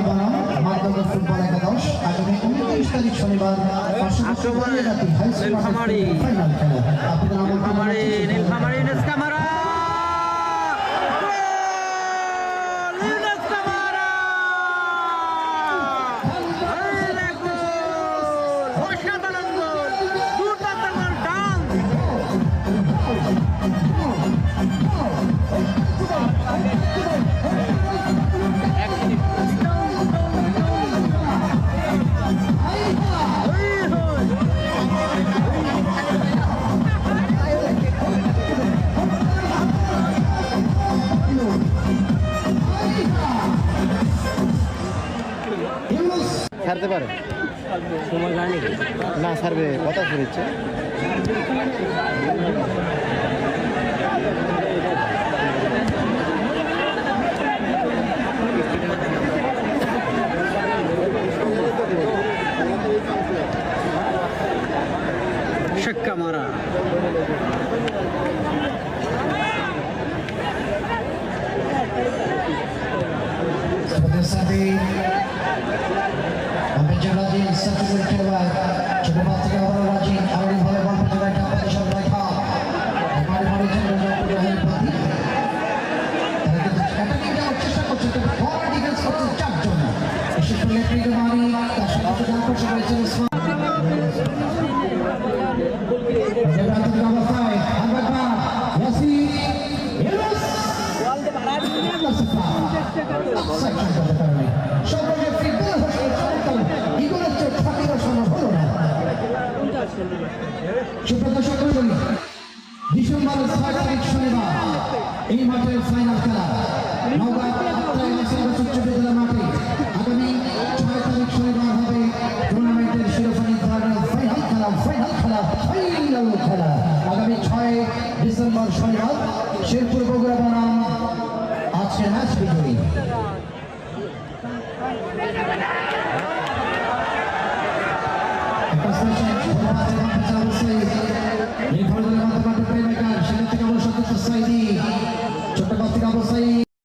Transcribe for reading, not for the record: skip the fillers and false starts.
বনাম মাদক ফুটবল একাদশ আগামী 29 তারিখ শনিবার নীলফামারী ইউনুস কামারা ছাড়তে পারে সময় জানি না ছাড়বে কথা শুনেছে শেক্কা মারা Rajin satu mencoba coba baca orang Rajin hari boleh bal penjaga dapat disampaikan mari jangan berhenti kata kita চেষ্টা করছে তো বড় ডিফেন্স করতে চারজন বিশেষ করে লেফট মারি তার সাথে দান করতে হয়েছে অবস্থায় আবার ইয়াসিন ইউনুস বল দে মারা সর্বজে ফিটবল ইগোর চোট ফাটিরও সম্ভব হলো না সুপ্রদর্শক মণ্ডলী ডিসেম্বর 6 তারিখ শনিবার এই মাঠের ফাইনাল খেলা নওগাঁ উচ্চ বিদ্যালয় মাঠে আগামী 6 তারিখ শনিবার হবে টুর্নামেন্টের শিরোপা নির্ধারণের ফাইনাল খেলা আগামী 6 ডিসেম্বর শনিবার শেরপুর বগুড়া বনাম আজকে ম্যাচ বিজয়ী